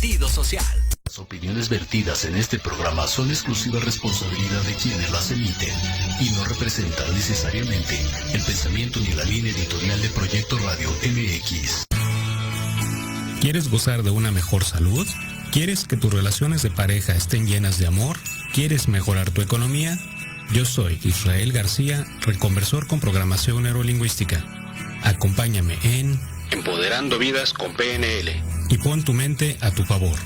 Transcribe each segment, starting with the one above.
sentido social. Las opiniones vertidas en este programa son exclusiva responsabilidad de quienes las emiten y no representan necesariamente el pensamiento ni la línea editorial de Proyecto Radio MX. ¿Quieres gozar de una mejor salud? ¿Quieres que tus relaciones de pareja estén llenas de amor? ¿Quieres mejorar tu economía? Yo soy Israel García, reconversor con programación neurolingüística. Acompáñame en Empoderando Vidas con PNL y pon tu mente a tu favor.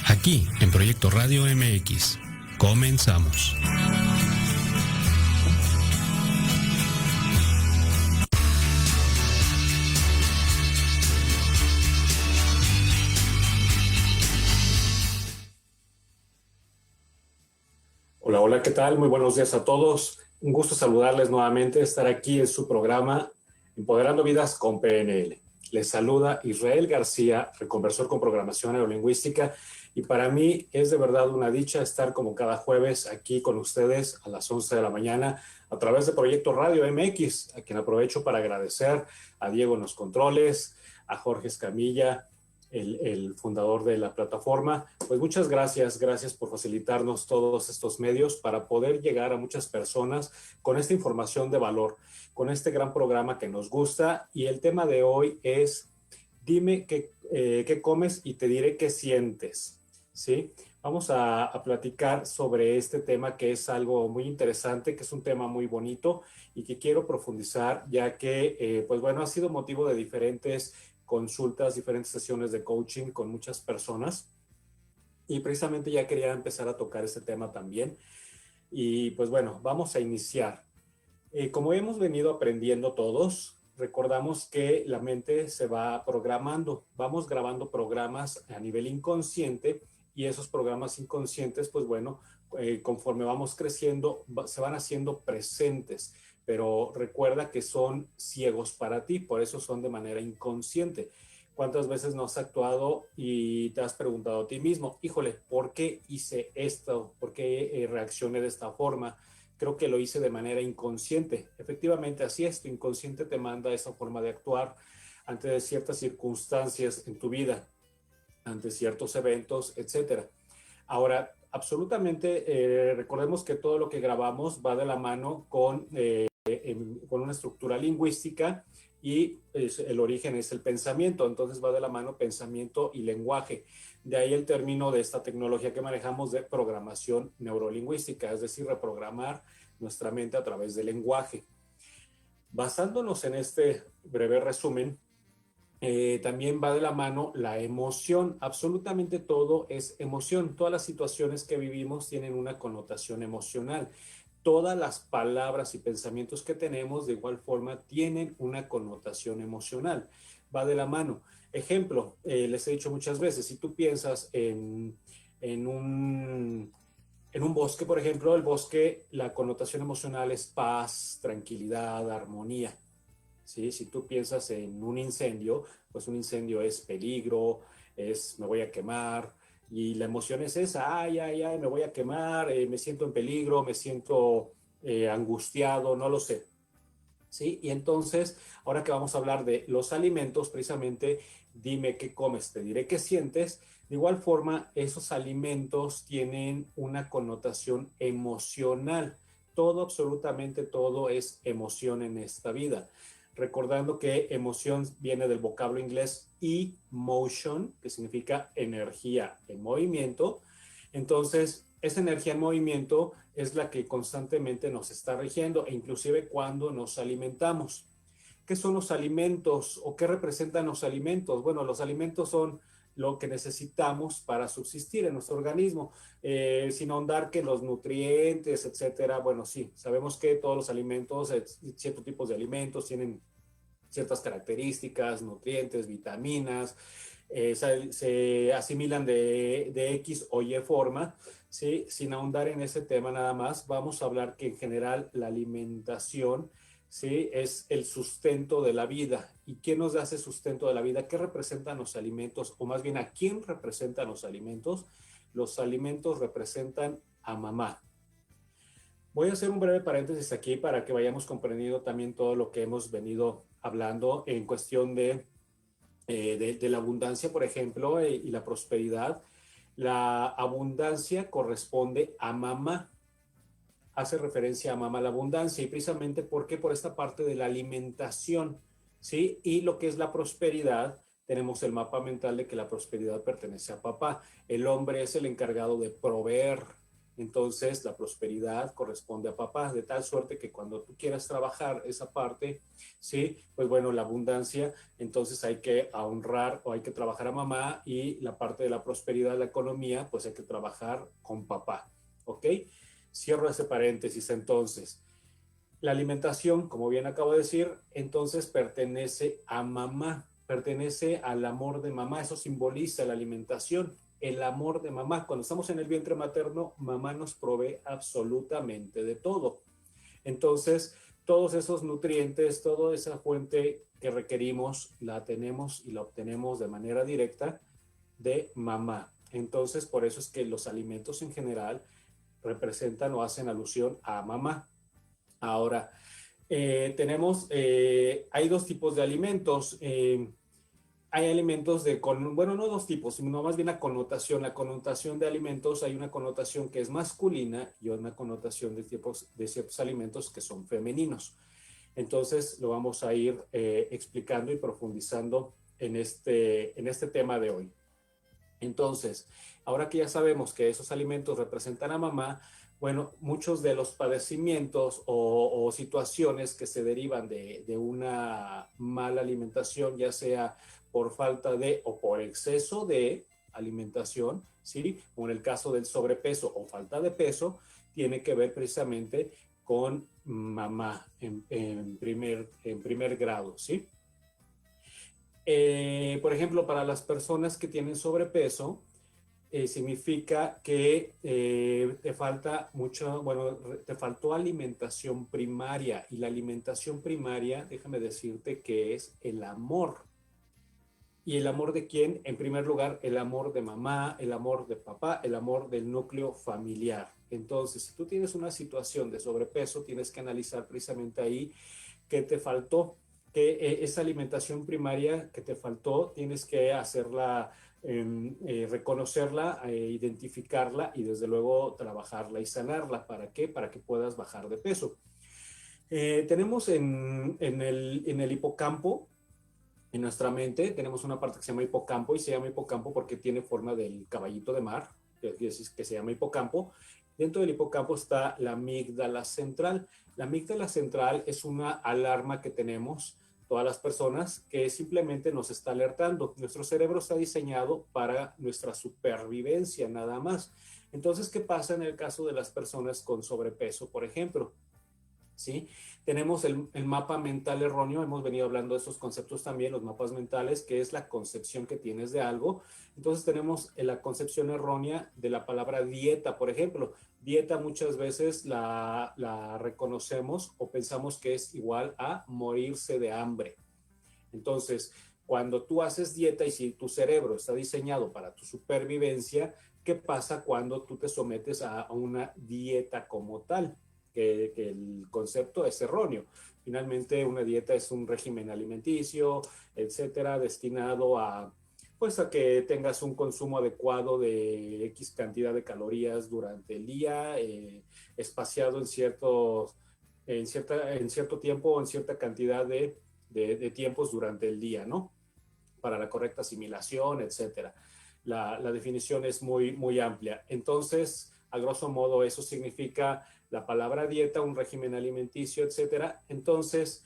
Aquí en Proyecto Radio MX. Comenzamos. Hola, hola, ¿qué tal? Muy buenos días a todos. Un gusto saludarles nuevamente, estar aquí en su programa Empoderando Vidas con PNL. Les saluda Israel García, reconversor con programación neurolingüística, y para mí es de verdad una dicha estar como cada jueves aquí con ustedes a las 11 de la mañana a través de Proyecto Radio MX, a quien aprovecho para agradecer a Diego en los controles, a Jorge Escamilla, el fundador de la plataforma. Pues muchas gracias por facilitarnos todos estos medios para poder llegar a muchas personas con esta información de valor, con este gran programa que nos gusta. Y el tema de hoy es, dime qué comes y te diré qué sientes, ¿sí? Vamos a platicar sobre este tema, que es algo muy interesante, que es un tema muy bonito y que quiero profundizar, ya que, pues bueno, ha sido motivo de diferentes consultas, diferentes sesiones de coaching con muchas personas, y precisamente ya quería empezar a tocar este tema también. Y pues bueno, vamos a iniciar. Como hemos venido aprendiendo todos, recordamos que la mente se va programando, vamos grabando programas a nivel inconsciente, y esos programas inconscientes, pues bueno, conforme vamos creciendo, se van haciendo presentes. Pero recuerda que son ciegos para ti, por eso son de manera inconsciente. ¿Cuántas veces no has actuado y te has preguntado a ti mismo, híjole, ¿por qué hice esto? ¿Por qué reaccioné de esta forma? Creo que lo hice de manera inconsciente. Efectivamente, así es, tu inconsciente te manda esa forma de actuar ante ciertas circunstancias en tu vida, ante ciertos eventos, etcétera. Ahora, absolutamente, recordemos que todo lo que grabamos va de la mano con una estructura lingüística, y el origen es el pensamiento. Entonces va de la mano pensamiento y lenguaje. De ahí el término de esta tecnología que manejamos de programación neurolingüística, es decir, reprogramar nuestra mente a través del lenguaje. Basándonos en este breve resumen, también va de la mano la emoción. Absolutamente todo es emoción. Todas las situaciones que vivimos tienen una connotación emocional. Todas las palabras y pensamientos que tenemos de igual forma tienen una connotación emocional. Va de la mano. Ejemplo, les he dicho muchas veces, si tú piensas en un bosque, por ejemplo, el bosque, la connotación emocional es paz, tranquilidad, armonía. ¿Sí? Si tú piensas en un incendio, pues un incendio es peligro, es me voy a quemar, y la emoción es esa, ay, me voy a quemar, me siento en peligro, me siento angustiado, no lo sé. ¿Sí? Y entonces, ahora que vamos a hablar de los alimentos, precisamente, dime qué comes, te diré qué sientes. De igual forma, esos alimentos tienen una connotación emocional. Todo, absolutamente todo es emoción en esta vida. Recordando que emoción viene del vocablo inglés emotion, que significa energía en movimiento. Entonces, esa energía en movimiento es la que constantemente nos está rigiendo, e inclusive cuando nos alimentamos. ¿Qué son los alimentos o qué representan los alimentos? Bueno, los alimentos son lo que necesitamos para subsistir en nuestro organismo, sin ahondar que los nutrientes, etcétera. Bueno, sí, sabemos que todos los alimentos, ciertos tipos de alimentos tienen ciertas características, nutrientes, vitaminas, se asimilan de X o Y forma, ¿sí? Sin ahondar en ese tema nada más, vamos a hablar que en general la alimentación, ¿sí?, es el sustento de la vida. ¿Y qué nos hace sustento de la vida? ¿Qué representan los alimentos? O más bien, ¿a quién representan los alimentos? Los alimentos representan a mamá. Voy a hacer un breve paréntesis aquí para que vayamos comprendiendo también todo lo que hemos venido hablando en cuestión de de la abundancia, por ejemplo, y la prosperidad. La abundancia corresponde a mamá, hace referencia a mamá la abundancia, y precisamente porque por esta parte de la alimentación, ¿sí? Y lo que es la prosperidad, tenemos el mapa mental de que la prosperidad pertenece a papá. El hombre es el encargado de proveer, entonces la prosperidad corresponde a papá, de tal suerte que cuando tú quieras trabajar esa parte, ¿sí? Pues bueno, la abundancia, entonces hay que honrar o hay que trabajar a mamá, y la parte de la prosperidad, la economía, pues hay que trabajar con papá, ¿ok? Cierro ese paréntesis. Entonces, la alimentación, como bien acabo de decir, entonces pertenece a mamá, pertenece al amor de mamá. Eso simboliza la alimentación, el amor de mamá. Cuando estamos en el vientre materno, mamá nos provee absolutamente de todo. Entonces, todos esos nutrientes, toda esa fuente que requerimos, la tenemos y la obtenemos de manera directa de mamá. Entonces, por eso es que los alimentos en general representan o hacen alusión a mamá. Ahora, hay dos tipos de alimentos. Hay alimentos bueno, no dos tipos, sino más bien la connotación. La connotación de alimentos, hay una connotación que es masculina y una connotación de ciertos alimentos que son femeninos. Entonces, lo vamos a ir explicando y profundizando en este tema de hoy. Entonces, ahora que ya sabemos que esos alimentos representan a mamá, bueno, muchos de los padecimientos o situaciones que se derivan de una mala alimentación, ya sea por falta de o por exceso de alimentación, ¿sí? O en el caso del sobrepeso o falta de peso, tiene que ver precisamente con mamá en primer grado, ¿sí? Por ejemplo, para las personas que tienen sobrepeso, significa que te faltó alimentación primaria, y la alimentación primaria, déjame decirte que es el amor. ¿Y el amor de quién? En primer lugar, el amor de mamá, el amor de papá, el amor del núcleo familiar. Entonces, si tú tienes una situación de sobrepeso, tienes que analizar precisamente ahí qué te faltó, que esa alimentación primaria que te faltó, tienes que hacerla, reconocerla, identificarla y desde luego trabajarla y sanarla. ¿Para qué? Para que puedas bajar de peso. Tenemos en el hipocampo, en nuestra mente, tenemos una parte que se llama hipocampo, y se llama hipocampo porque tiene forma del caballito de mar, que se llama hipocampo. Dentro del hipocampo está la amígdala central. La amígdala central es una alarma que tenemos todas las personas, que simplemente nos está alertando. Nuestro cerebro está diseñado para nuestra supervivencia nada más. Entonces, ¿qué pasa en el caso de las personas con sobrepeso, por ejemplo? ¿Sí? Tenemos el mapa mental erróneo. Hemos venido hablando de esos conceptos también, los mapas mentales, que es la concepción que tienes de algo. Entonces tenemos la concepción errónea de la palabra dieta, por ejemplo. Dieta muchas veces la reconocemos o pensamos que es igual a morirse de hambre. Entonces, cuando tú haces dieta y si tu cerebro está diseñado para tu supervivencia, ¿qué pasa cuando tú te sometes a una dieta como tal? Que el concepto es erróneo. Finalmente, una dieta es un régimen alimenticio, etcétera, destinado a, pues, a que tengas un consumo adecuado de X cantidad de calorías durante el día, espaciado en cierto tiempo o en cierta cantidad de tiempos durante el día, ¿no? Para la correcta asimilación, etcétera. La definición es muy, muy amplia. Entonces, a grosso modo, eso significa la palabra dieta, un régimen alimenticio, etcétera. Entonces,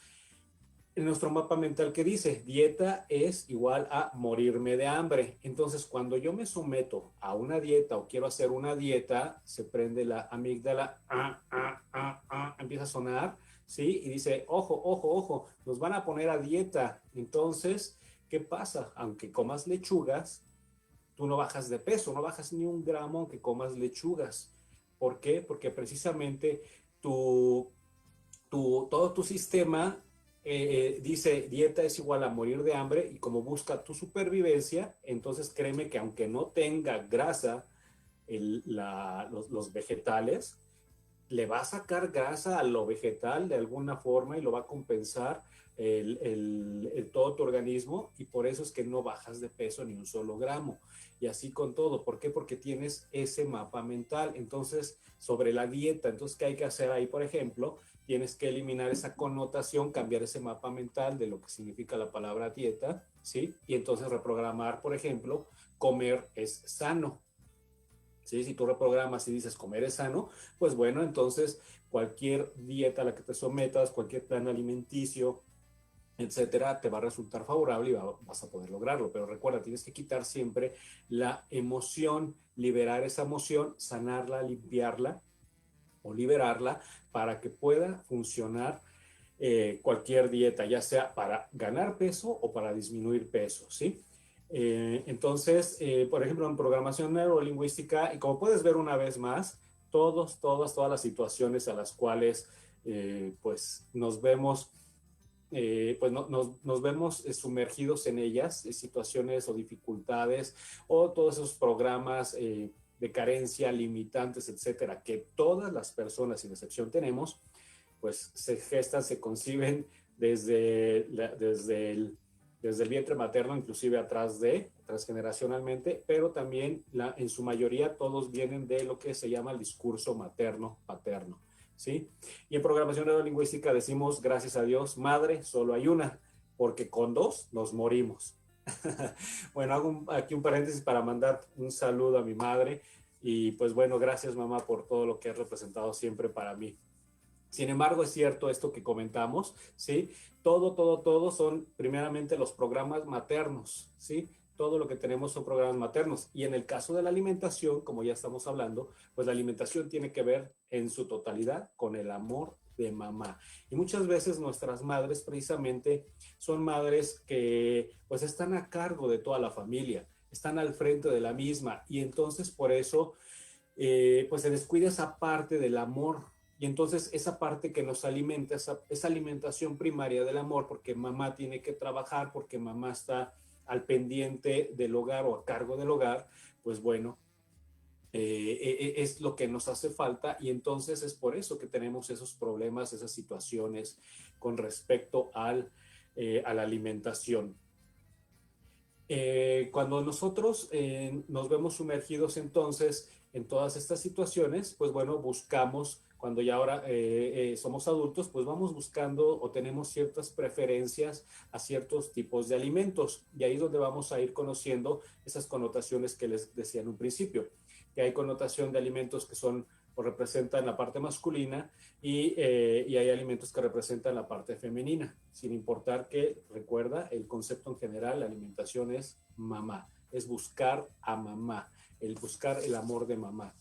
en nuestro mapa mental, ¿qué dice? Dieta es igual a morirme de hambre. Entonces, cuando yo me someto a una dieta o quiero hacer una dieta, se prende la amígdala, empieza a sonar, ¿sí? Y dice, ojo, ojo, ojo, nos van a poner a dieta. Entonces, ¿qué pasa? Aunque comas lechugas, tú no bajas de peso, no bajas ni un gramo aunque comas lechugas. ¿Por qué? Porque precisamente todo tu sistema dice dieta es igual a morir de hambre, y como busca tu supervivencia, entonces créeme que aunque no tenga grasa los vegetales, le va a sacar grasa a lo vegetal de alguna forma y lo va a compensar todo tu organismo, y por eso es que no bajas de peso ni un solo gramo. Y así con todo. ¿Por qué? Porque tienes ese mapa mental. Entonces, sobre la dieta, entonces, ¿qué hay que hacer ahí? Por ejemplo, tienes que eliminar esa connotación, cambiar ese mapa mental de lo que significa la palabra dieta, ¿sí? Y entonces reprogramar, por ejemplo, comer es sano. ¿Sí? Si tú reprogramas y dices comer es sano, pues bueno, entonces cualquier dieta a la que te sometas, cualquier plan alimenticio, etcétera, te va a resultar favorable y vas a poder lograrlo. Pero recuerda, tienes que quitar siempre la emoción, liberar esa emoción, sanarla, limpiarla o liberarla para que pueda funcionar cualquier dieta, ya sea para ganar peso o para disminuir peso, ¿sí? Entonces, por ejemplo, en programación neurolingüística, y como puedes ver una vez más, todas las situaciones a las cuales pues nos vemos nos vemos sumergidos en ellas, situaciones o dificultades, o todos esos programas de carencia, limitantes, etcétera, que todas las personas, sin excepción, tenemos, pues se gestan, se conciben desde el vientre materno, inclusive transgeneracionalmente, pero también en su mayoría todos vienen de lo que se llama el discurso materno-paterno. ¿Sí? Y en programación neurolingüística decimos, gracias a Dios, madre, solo hay una, porque con dos nos morimos. Bueno, hago aquí un paréntesis para mandar un saludo a mi madre, y pues bueno, gracias mamá por todo lo que has representado siempre para mí. Sin embargo, es cierto esto que comentamos, ¿sí? Todo son primeramente los programas maternos, ¿sí? Todo lo que tenemos son programas maternos. Y en el caso de la alimentación, como ya estamos hablando, pues la alimentación tiene que ver en su totalidad con el amor de mamá. Y muchas veces nuestras madres precisamente son madres que pues están a cargo de toda la familia, están al frente de la misma, y entonces por eso pues se descuida esa parte del amor. Y entonces esa parte que nos alimenta, esa alimentación primaria del amor, porque mamá tiene que trabajar, porque mamá está al pendiente del hogar o a cargo del hogar, pues bueno, es lo que nos hace falta, y entonces es por eso que tenemos esos problemas, esas situaciones con respecto a la alimentación. Cuando nosotros nos vemos sumergidos entonces en todas estas situaciones, pues bueno, buscamos, cuando ya ahora somos adultos, pues vamos buscando o tenemos ciertas preferencias a ciertos tipos de alimentos, y ahí es donde vamos a ir conociendo esas connotaciones que les decía en un principio, que hay connotación de alimentos que son o representan la parte masculina, y hay alimentos que representan la parte femenina, sin importar que, recuerda, el concepto en general, la alimentación es mamá, es buscar a mamá, el buscar el amor de mamá.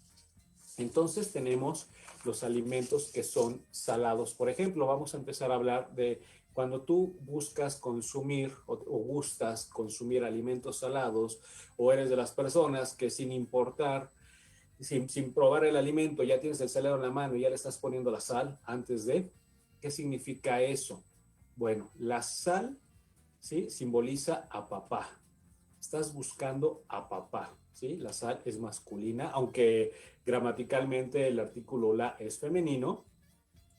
Entonces tenemos los alimentos que son salados. Por ejemplo, vamos a empezar a hablar de cuando tú buscas consumir o gustas consumir alimentos salados, o eres de las personas que sin importar, sin probar el alimento, ya tienes el salero en la mano y ya le estás poniendo la sal antes de. ¿Qué significa eso? Bueno, la sal, ¿sí?, simboliza a papá. Estás buscando a papá, ¿sí? La sal es masculina, aunque gramaticalmente el artículo la es femenino.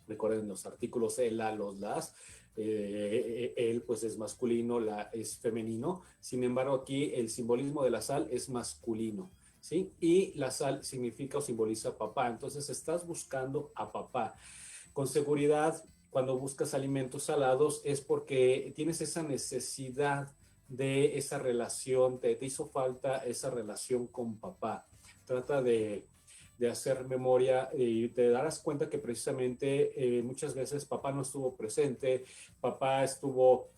Recuerden los artículos el, la, los, las. El pues es masculino, la es femenino. Sin embargo, aquí el simbolismo de la sal es masculino, ¿sí? Y la sal significa o simboliza papá. Entonces estás buscando a papá. Con seguridad, cuando buscas alimentos salados es porque tienes esa necesidad de esa relación, te hizo falta esa relación con papá. Trata de hacer memoria y te darás cuenta que precisamente muchas veces papá no estuvo presente, papá estuvo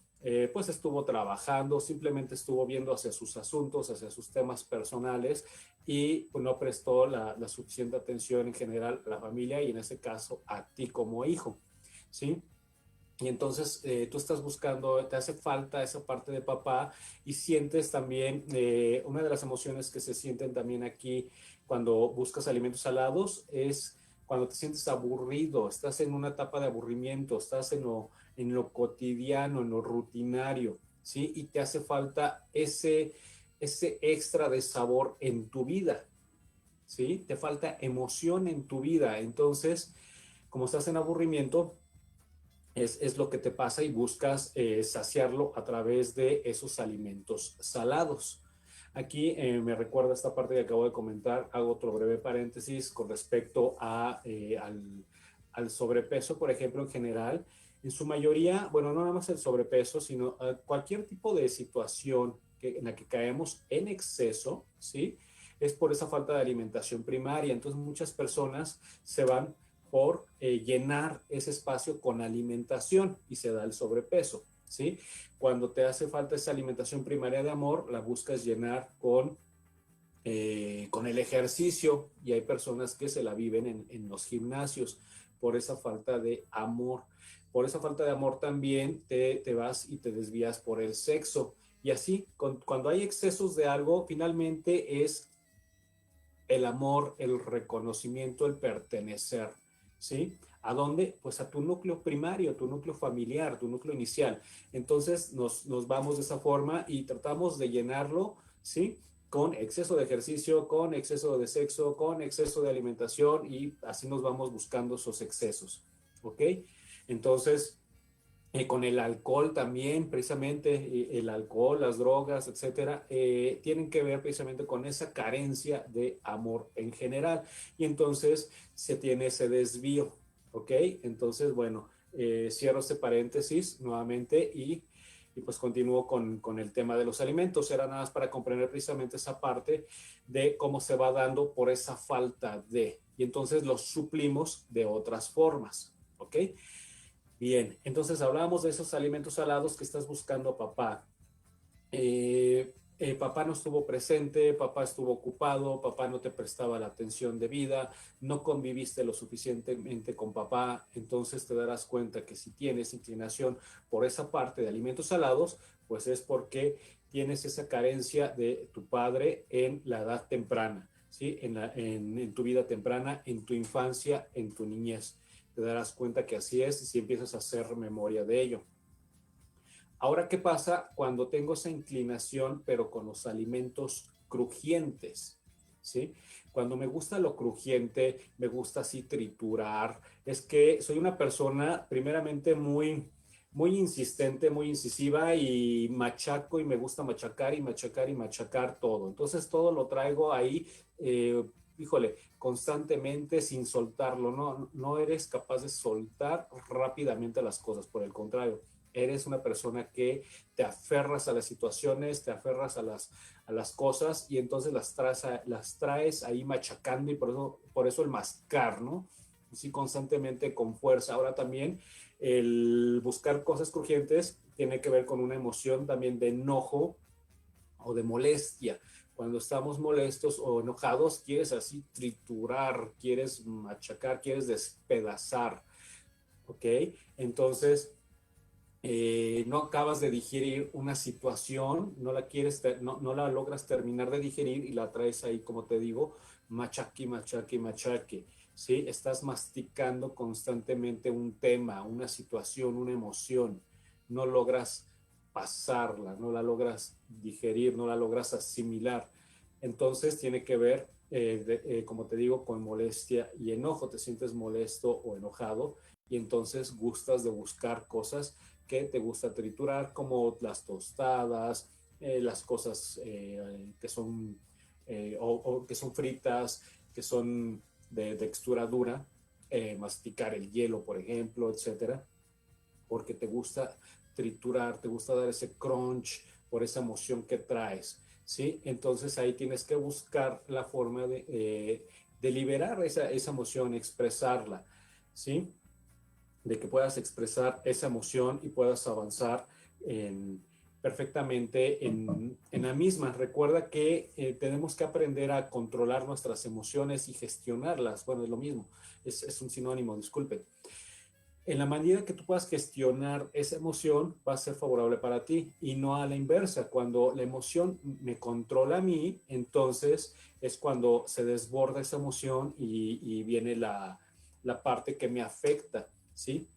trabajando, simplemente estuvo viendo hacia sus asuntos, hacia sus temas personales, y pues, no prestó la suficiente atención en general a la familia, y en ese caso a ti como hijo, ¿sí? Y entonces tú estás buscando, te hace falta esa parte de papá, y sientes también, una de las emociones que se sienten también aquí cuando buscas alimentos salados es cuando te sientes aburrido, estás en una etapa de aburrimiento, estás en lo cotidiano, en lo rutinario, ¿sí? Y te hace falta ese extra de sabor en tu vida. ¿sí? Te falta emoción en tu vida. Entonces, como estás en aburrimiento, es lo que te pasa y buscas saciarlo a través de esos alimentos salados. Aquí me recuerda esta parte que acabo de comentar, hago otro breve paréntesis con respecto al sobrepeso, por ejemplo, en general. En su mayoría, bueno, no nada más el sobrepeso, sino cualquier tipo de situación en la que caemos en exceso, ¿sí? Es por esa falta de alimentación primaria. Entonces muchas personas se van por llenar ese espacio con alimentación y se da el sobrepeso, ¿sí? Cuando te hace falta esa alimentación primaria de amor, la buscas llenar con el ejercicio, y hay personas que se la viven en los gimnasios por esa falta de amor. Por esa falta de amor también te vas y te desvías por el sexo. Y así, cuando hay excesos de algo, finalmente es el amor, el reconocimiento, el pertenecer, ¿sí? ¿A dónde? Pues a tu núcleo primario, tu núcleo familiar, tu núcleo inicial. Entonces nos vamos de esa forma y tratamos de llenarlo, ¿sí? Con exceso de ejercicio, con exceso de sexo, con exceso de alimentación, y así nos vamos buscando esos excesos, ¿ok? Entonces, con el alcohol también, precisamente, el alcohol, las drogas, etcétera, tienen que ver precisamente con esa carencia de amor en general. Y entonces se tiene ese desvío, ¿ok? Entonces, bueno, cierro este paréntesis nuevamente y pues continúo con el tema de los alimentos. Era nada más para comprender precisamente esa parte de cómo se va dando por esa falta de, y entonces los suplimos de otras formas, ¿ok? Bien, entonces hablábamos de esos alimentos salados que estás buscando, papá. Papá no estuvo presente, papá estuvo ocupado, papá no te prestaba la atención debida, no conviviste lo suficientemente con papá. Entonces te darás cuenta que si tienes inclinación por esa parte de alimentos salados, pues es porque tienes esa carencia de tu padre en la edad temprana, ¿sí? En tu vida temprana, en tu infancia, en tu niñez. Te darás cuenta que así es si empiezas a hacer memoria de ello. Ahora, ¿qué pasa cuando tengo esa inclinación, pero con los alimentos crujientes? ¿Sí? Cuando me gusta lo crujiente, me gusta así triturar. Es que soy una persona primeramente muy insistente, muy incisiva, y machaco, y me gusta machacar y machacar y machacar todo. Entonces todo lo traigo ahí, híjole, constantemente sin soltarlo. No eres capaz de soltar rápidamente las cosas, por el contrario. Eres una persona que te aferras a las situaciones, te aferras a las cosas, y entonces las traes ahí machacando, y por eso el mascar, ¿no? Sí, constantemente con fuerza. Ahora también el buscar cosas crujientes tiene que ver con una emoción también de enojo o de molestia. Cuando estamos molestos o enojados, quieres así triturar, quieres machacar, quieres despedazar, ¿ok? Entonces, no acabas de digerir una situación, no la logras terminar de digerir, y la traes ahí, como te digo, machaque, machaque, machaque, ¿sí? Estás masticando constantemente un tema, una situación, una emoción. No logras pasarla, no la logras digerir, no la logras asimilar. Entonces tiene que ver, como te digo, con molestia y enojo. Te sientes molesto o enojado, y entonces gustas de buscar cosas que te gusta triturar, como las tostadas, las cosas que son o que son fritas, que son de textura dura, masticar el hielo, por ejemplo, etcétera, porque te gusta triturar, te gusta dar ese crunch por esa emoción que traes, ¿sí? Entonces ahí tienes que buscar la forma de liberar esa emoción, expresarla, ¿sí? De que puedas expresar esa emoción y puedas avanzar perfectamente en la misma. Recuerda que tenemos que aprender a controlar nuestras emociones y gestionarlas. Bueno, es lo mismo, es un sinónimo, disculpen. En la medida que tú puedas gestionar esa emoción, va a ser favorable para ti, y no a la inversa. Cuando la emoción me controla a mí, entonces es cuando se desborda esa emoción y viene la parte que me afecta, ¿sí?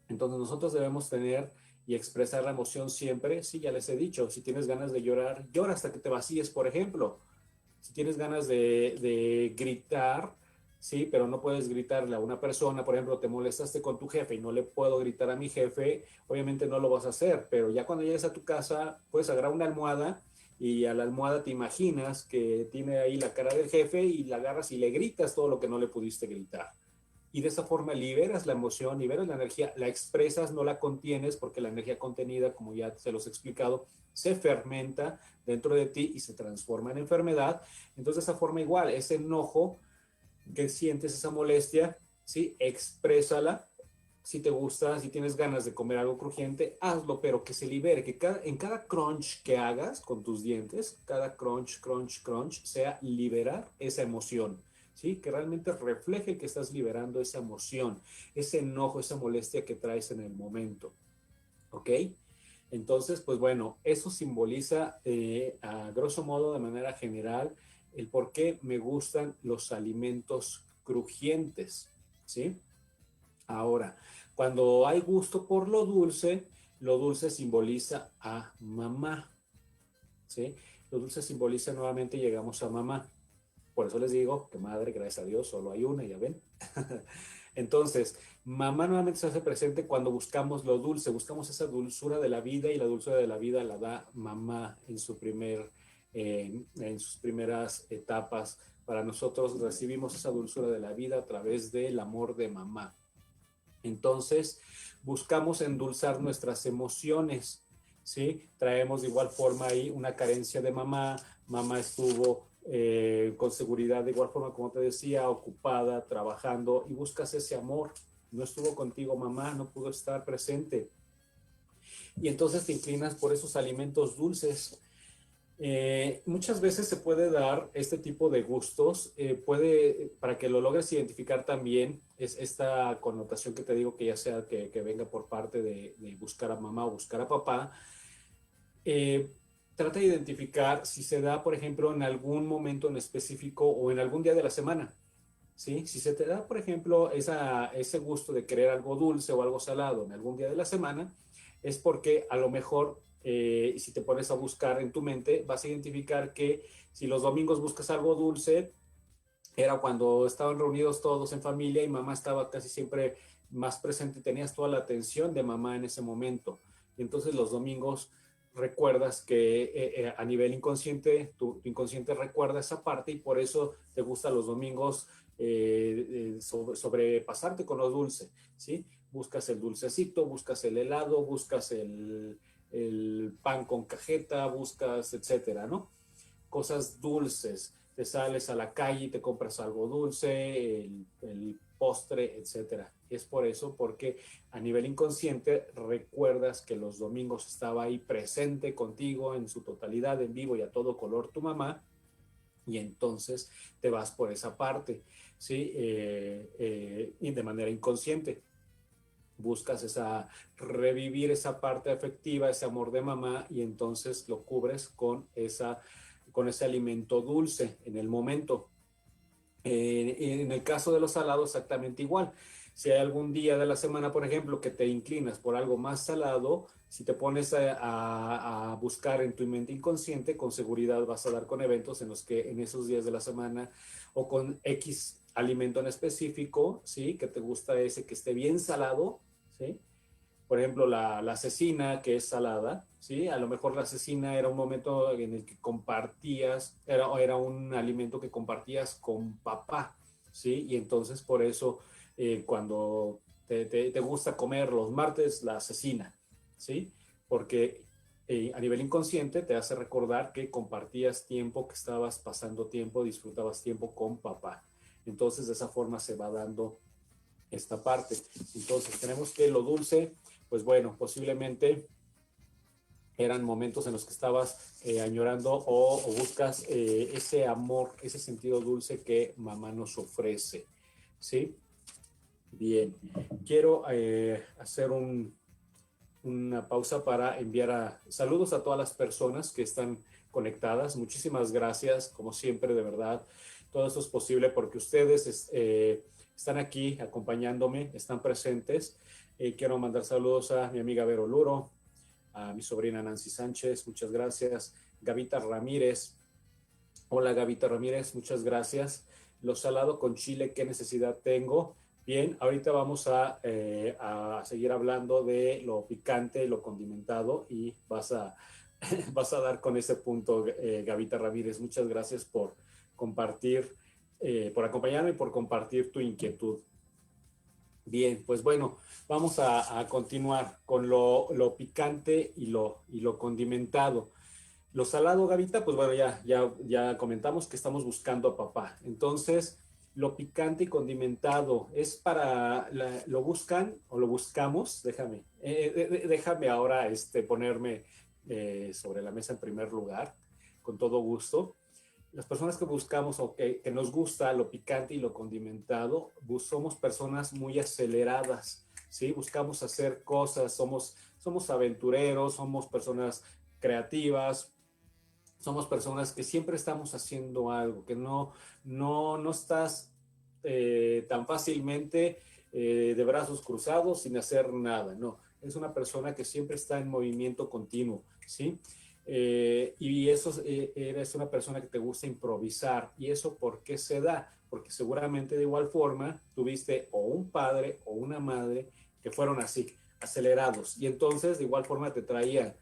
Entonces nosotros debemos tener y expresar la emoción siempre. Sí, ya les he dicho, si tienes ganas de llorar, llora hasta que te vacíes, por ejemplo. Si tienes ganas de gritar, sí, pero no puedes gritarle a una persona, por ejemplo, te molestaste con tu jefe y no le puedo gritar a mi jefe, obviamente no lo vas a hacer, pero ya cuando llegues a tu casa, puedes agarrar una almohada y a la almohada te imaginas que tiene ahí la cara del jefe y la agarras y le gritas todo lo que no le pudiste gritar. Y de esa forma liberas la emoción, liberas la energía, la expresas, no la contienes, porque la energía contenida, como ya se los he explicado, se fermenta dentro de ti y se transforma en enfermedad. Entonces, de esa forma igual, ese enojo que sientes, esa molestia, ¿sí? Exprésala. Si te gusta, si tienes ganas de comer algo crujiente, hazlo, pero que se libere, que en cada crunch que hagas con tus dientes, cada crunch, crunch, crunch, sea liberar esa emoción, ¿sí? Que realmente refleje que estás liberando esa emoción, ese enojo, esa molestia que traes en el momento, ¿ok? Entonces, pues bueno, eso simboliza a grosso modo, de manera general, el por qué me gustan los alimentos crujientes, ¿sí? Ahora, cuando hay gusto por lo dulce simboliza a mamá, ¿sí? Lo dulce simboliza nuevamente, llegamos a mamá. Por eso les digo que madre, gracias a Dios, solo hay una, ya ven. Entonces, mamá nuevamente se hace presente cuando buscamos lo dulce, buscamos esa dulzura de la vida, y la dulzura de la vida la da mamá en sus primeras etapas. Para nosotros recibimos esa dulzura de la vida a través del amor de mamá. Entonces, buscamos endulzar nuestras emociones, ¿sí? Traemos de igual forma ahí una carencia de mamá. Mamá estuvo con seguridad, de igual forma, como te decía, ocupada, trabajando, y buscas ese amor. No estuvo contigo mamá, no pudo estar presente. Y entonces te inclinas por esos alimentos dulces. Muchas veces se puede dar este tipo de gustos, para que lo logres identificar también, es esta connotación que te digo, que ya sea que venga por parte de buscar a mamá o buscar a papá. Trata de identificar si se da, por ejemplo, en algún momento en específico o en algún día de la semana, ¿sí? Si se te da, por ejemplo, ese gusto de querer algo dulce o algo salado en algún día de la semana, es porque a lo mejor, si te pones a buscar en tu mente, vas a identificar que si los domingos buscas algo dulce, era cuando estaban reunidos todos en familia y mamá estaba casi siempre más presente, tenías toda la atención de mamá en ese momento. Y entonces los domingos recuerdas que a nivel inconsciente, tu inconsciente recuerda esa parte, y por eso te gustan los domingos sobrepasarte con lo dulce, ¿sí? Buscas el dulcecito, buscas el helado, buscas el pan con cajeta, buscas, etcétera, ¿no? Cosas dulces. Te sales a la calle y te compras algo dulce, el postre, etcétera. Es por eso, porque a nivel inconsciente recuerdas que los domingos estaba ahí presente contigo en su totalidad, en vivo y a todo color tu mamá, y entonces te vas por esa parte, ¿sí? Y de manera inconsciente buscas revivir esa parte afectiva, ese amor de mamá, y entonces lo cubres con ese alimento dulce en el momento. En el caso de los salados, exactamente igual. Si hay algún día de la semana, por ejemplo, que te inclinas por algo más salado, si te pones a buscar en tu mente inconsciente, con seguridad vas a dar con eventos en los que en esos días de la semana, o con X alimento en específico, ¿sí? Que te gusta ese que esté bien salado, ¿sí? Por ejemplo, la cecina, que es salada, ¿sí? A lo mejor la cecina era un momento en el que compartías, era un alimento que compartías con papá, ¿sí? Y entonces por eso cuando te gusta comer los martes la cecina, ¿sí? Porque a nivel inconsciente te hace recordar que compartías tiempo, que estabas pasando tiempo, disfrutabas tiempo con papá. Entonces de esa forma se va dando esta parte. Entonces tenemos que lo dulce, pues bueno, posiblemente eran momentos en los que estabas añorando o buscas ese amor, ese sentido dulce que mamá nos ofrece, ¿sí? Bien, quiero hacer una pausa para enviar saludos a todas las personas que están conectadas. Muchísimas gracias, como siempre, de verdad. Todo esto es posible porque ustedes están aquí acompañándome, están presentes. Quiero mandar saludos a mi amiga Vero Luro, a mi sobrina Nancy Sánchez, muchas gracias. Gavita Ramírez, Hola Gavita Ramírez, muchas gracias. Lo salado con chile, ¿qué necesidad tengo? Bien, ahorita vamos a seguir hablando de lo picante, lo condimentado y vas a dar con ese punto, Gavita Ramírez. Muchas gracias por compartir, por acompañarme y por compartir tu inquietud. Bien, pues bueno, vamos a continuar con lo picante y lo condimentado. Lo salado, Gavita, pues bueno, ya comentamos que estamos buscando a papá. Entonces, lo picante y condimentado es lo buscan o lo buscamos. Déjame ahora ponerme sobre la mesa en primer lugar, con todo gusto. Las personas que buscamos o que nos gusta lo picante y lo condimentado, somos personas muy aceleradas, ¿sí? Buscamos hacer cosas, somos aventureros, somos personas creativas, somos personas que siempre estamos haciendo algo, que no estás tan fácilmente de brazos cruzados sin hacer nada, no. Es una persona que siempre está en movimiento continuo, ¿sí? Y eso, eres una persona que te gusta improvisar. ¿Y eso por qué se da? Porque seguramente de igual forma tuviste o un padre o una madre que fueron así, acelerados. Y entonces de igual forma te traían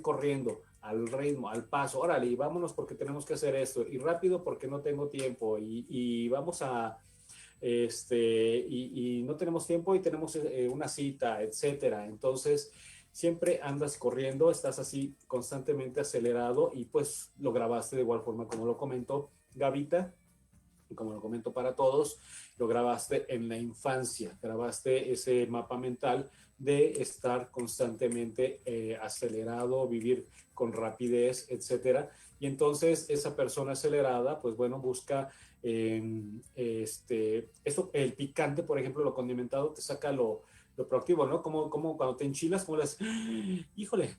corriendo al ritmo, al paso. Órale, y vámonos porque tenemos que hacer esto. Y rápido porque no tengo tiempo. Y vamos a... y no tenemos tiempo y tenemos una cita, etcétera. Entonces... siempre andas corriendo, estás así constantemente acelerado y pues lo grabaste de igual forma como lo comentó Gavita y como lo comento para todos, lo grabaste en la infancia, grabaste ese mapa mental de estar constantemente acelerado, vivir con rapidez, etcétera. Y entonces esa persona acelerada, pues bueno, busca eso, el picante, por ejemplo, lo condimentado te saca lo proactivo, ¿no? Como cuando te enchilas, como las, híjole,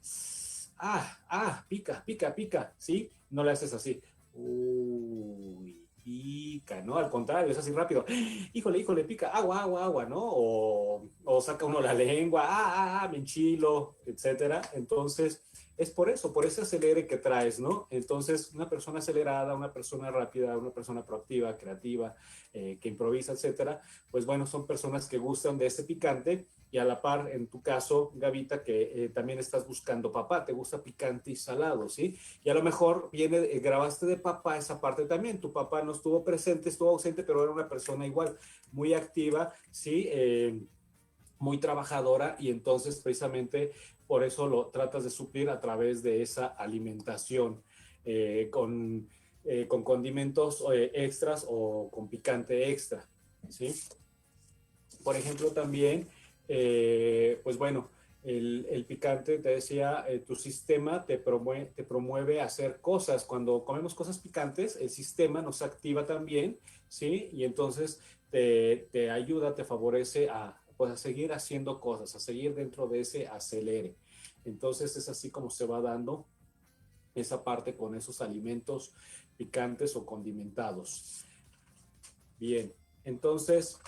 pica, ¿sí? No le haces así, uy, pica, ¿no? Al contrario, es así rápido, híjole, pica, agua, ¿no? O saca uno la lengua, me enchilo, etcétera. Entonces, es por eso, por ese acelere que traes, ¿no? Entonces, una persona acelerada, una persona rápida, una persona proactiva, creativa, que improvisa, etcétera, pues bueno, son personas que gustan de ese picante y a la par, en tu caso, Gavita, que también estás buscando papá, te gusta picante y salado, ¿sí? Y a lo mejor grabaste de papá esa parte también, tu papá no estuvo presente, estuvo ausente, pero era una persona igual, muy activa, ¿sí? Muy trabajadora y entonces precisamente por eso lo tratas de suplir a través de esa alimentación con condimentos extras o con picante extra, ¿sí? Por ejemplo, también, pues bueno, el picante, te decía, tu sistema te promueve a hacer cosas. Cuando comemos cosas picantes, el sistema nos activa también, ¿sí? Y entonces te ayuda, te favorece a seguir haciendo cosas, a seguir dentro de ese acelere. Entonces es así como se va dando esa parte con esos alimentos picantes o condimentados. Bien, entonces,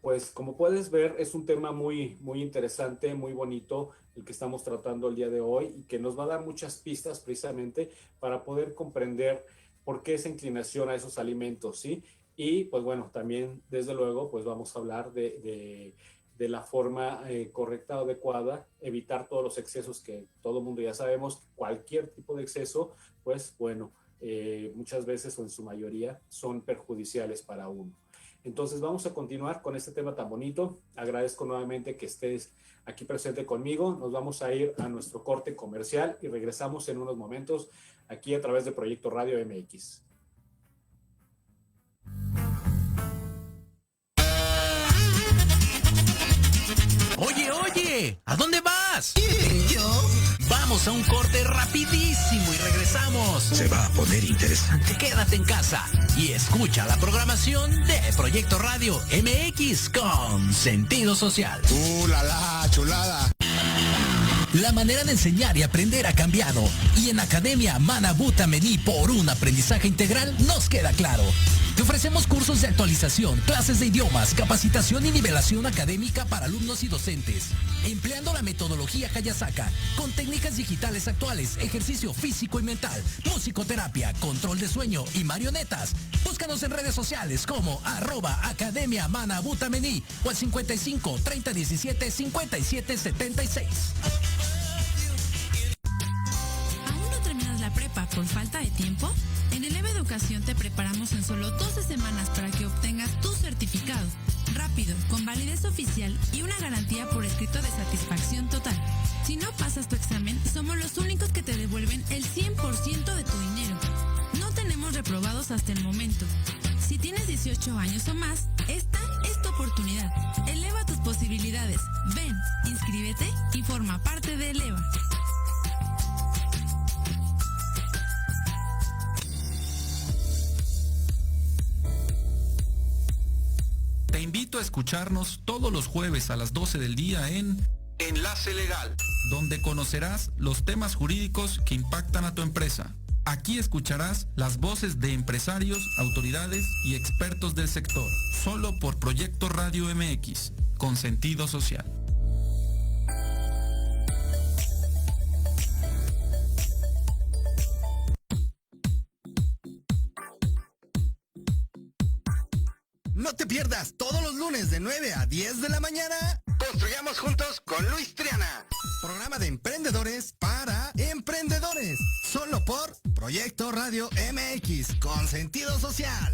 pues como puedes ver, es un tema muy, muy interesante, muy bonito el que estamos tratando el día de hoy y que nos va a dar muchas pistas precisamente para poder comprender por qué esa inclinación a esos alimentos, ¿sí? Y pues bueno, también desde luego pues vamos a hablar de la forma correcta o adecuada, evitar todos los excesos que todo el mundo ya sabemos, cualquier tipo de exceso, pues bueno, muchas veces o en su mayoría son perjudiciales para uno. Entonces vamos a continuar con este tema tan bonito. Agradezco nuevamente que estés aquí presente conmigo. Nos vamos a ir a nuestro corte comercial y regresamos en unos momentos aquí a través de Proyecto Radio MX. Oye, ¿a dónde vas? ¿Yo? Vamos a un corte rapidísimo y regresamos. Se va a poner interesante. Quédate en casa y escucha la programación de Proyecto Radio MX con sentido social. La chulada. La manera de enseñar y aprender ha cambiado y en Academia Manabuta Mení por un aprendizaje integral nos queda claro. Te ofrecemos cursos de actualización, clases de idiomas, capacitación y nivelación académica para alumnos y docentes. Empleando la metodología Hayasaka, con técnicas digitales actuales, ejercicio físico y mental, musicoterapia, control de sueño y marionetas. Búscanos en redes sociales como @Academia Manabutamení o al 55 30 17 57 76. ¿Aún no terminas la prepa por falta de tiempo? En Eleva Educación te preparamos en solo 12 semanas para que obtengas tu certificado. Rápido, con validez oficial y una garantía por escrito de satisfacción total. Si no pasas tu examen, somos los únicos que te devuelven el 100% de tu dinero. No tenemos reprobados hasta el momento. Si tienes 18 años o más, esta es tu oportunidad. Eleva tus posibilidades. Ven, inscríbete y forma parte de Eleva. Te invito a escucharnos todos los jueves a las 12 del día en Enlace Legal, donde conocerás los temas jurídicos que impactan a tu empresa. Aquí escucharás las voces de empresarios, autoridades y expertos del sector, solo por Proyecto Radio MX, con sentido social. No te pierdas todos los lunes de 9 a 10 de la mañana. Construyamos juntos con Luis Triana. Programa de emprendedores para emprendedores. Solo por Proyecto Radio MX con sentido social.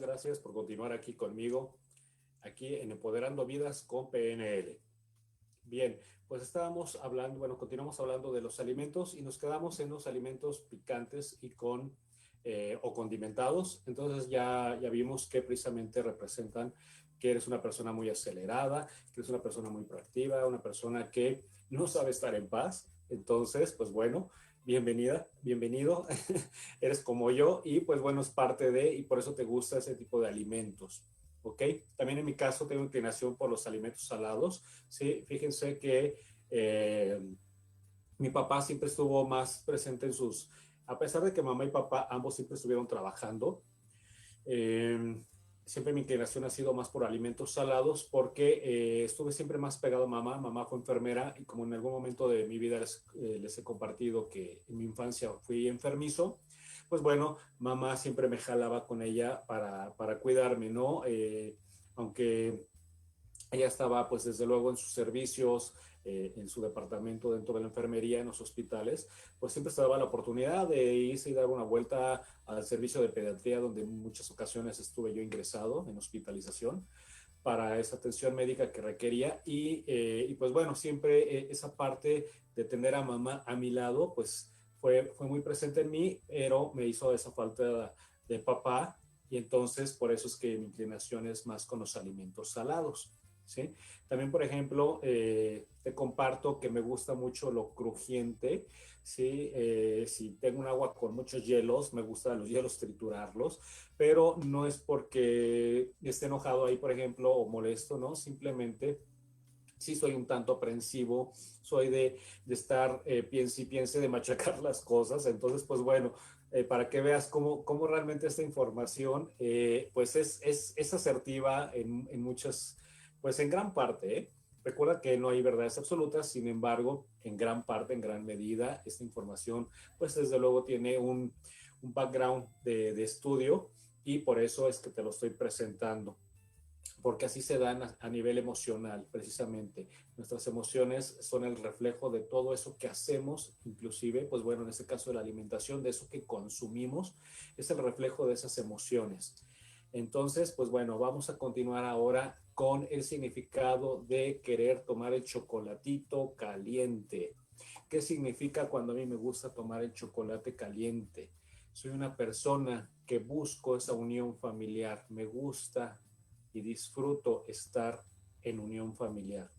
Gracias por continuar aquí conmigo, aquí en Empoderando Vidas con PNL. Bien, pues continuamos hablando de los alimentos y nos quedamos en los alimentos picantes y o condimentados. Entonces ya vimos que precisamente representan que eres una persona muy acelerada, que eres una persona muy proactiva, una persona que no sabe estar en paz. Entonces, pues bueno, bienvenido, eres como yo y pues bueno, es parte y por eso te gusta ese tipo de alimentos, ¿ok? También en mi caso tengo inclinación por los alimentos salados, ¿sí? Fíjense que mi papá siempre estuvo más presente a pesar de que mamá y papá ambos siempre estuvieron trabajando, siempre mi inclinación ha sido más por alimentos salados porque estuve siempre más pegado a mamá. Mamá fue enfermera y como en algún momento de mi vida les he compartido que en mi infancia fui enfermizo, pues bueno, mamá siempre me jalaba con ella para cuidarme, ¿no? Aunque ella estaba pues desde luego en sus servicios, en su departamento dentro de la enfermería, en los hospitales, pues siempre se daba la oportunidad de irse y dar una vuelta al servicio de pediatría, donde en muchas ocasiones estuve yo ingresado en hospitalización para esa atención médica que requería y pues bueno, siempre esa parte de tener a mamá a mi lado, pues fue muy presente en mí, pero me hizo esa falta de papá y entonces por eso es que mi inclinación es más con los alimentos salados. ¿Sí? También, por ejemplo, te comparto que me gusta mucho lo crujiente, ¿sí? Si tengo un agua con muchos hielos, me gusta los hielos triturarlos, pero no es porque esté enojado ahí, por ejemplo, o molesto, ¿no? Simplemente sí soy un tanto aprensivo, soy de estar piense y piense, de machacar las cosas, entonces, pues bueno, para que veas cómo realmente esta información, pues es asertiva en muchas. Pues en gran parte, ¿eh? Recuerda que no hay verdades absolutas, sin embargo, en gran parte, en gran medida, esta información, pues desde luego tiene un background de estudio y por eso es que te lo estoy presentando, porque así se dan a nivel emocional, precisamente. Nuestras emociones son el reflejo de todo eso que hacemos, inclusive, pues bueno, en este caso de la alimentación, de eso que consumimos, es el reflejo de esas emociones. Entonces, pues bueno, vamos a continuar ahora con el significado de querer tomar el chocolatito caliente. ¿Qué significa cuando a mí me gusta tomar el chocolate caliente? Soy una persona que busco esa unión familiar, me gusta y disfruto estar en unión familiar.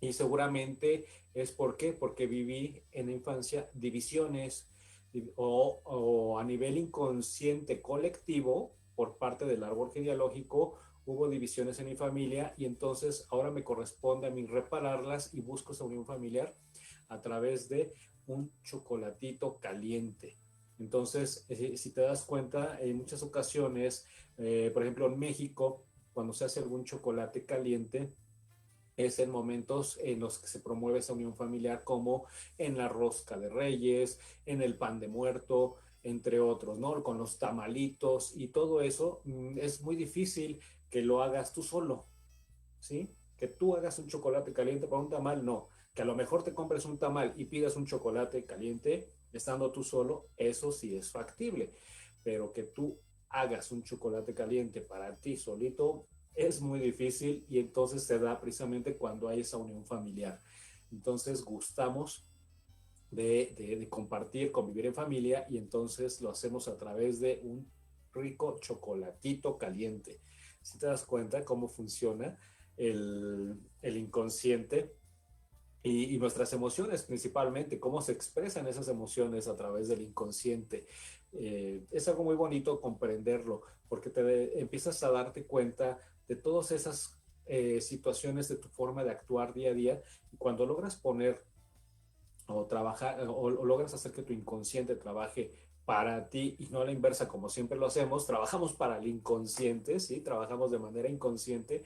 Y seguramente es porque viví en la infancia divisiones o a nivel inconsciente colectivo por parte del árbol genealógico. Hubo divisiones en mi familia y entonces ahora me corresponde a mí repararlas y busco esa unión familiar a través de un chocolatito caliente. Entonces, si te das cuenta, en muchas ocasiones, por ejemplo en México, cuando se hace algún chocolate caliente, es en momentos en los que se promueve esa unión familiar, como en la rosca de Reyes, en el pan de muerto, entre otros, ¿no? Con los tamalitos y todo eso. Es muy difícil que lo hagas tú solo, ¿sí? Que tú hagas un chocolate caliente para un tamal, no. Que a lo mejor te compres un tamal y pidas un chocolate caliente estando tú solo, eso sí es factible. Pero que tú hagas un chocolate caliente para ti solito es muy difícil, y entonces se da precisamente cuando hay esa unión familiar. Entonces gustamos de compartir, convivir en familia, y entonces lo hacemos a través de un rico chocolatito caliente. Si te das cuenta cómo funciona el inconsciente y nuestras emociones, principalmente, cómo se expresan esas emociones a través del inconsciente. Es algo muy bonito comprenderlo, porque empiezas a darte cuenta de todas esas situaciones de tu forma de actuar día a día, y cuando logras poner o trabajar o logras hacer que tu inconsciente trabaje para ti y no a la inversa como siempre lo hacemos, trabajamos para el inconsciente, ¿sí? Trabajamos de manera inconsciente.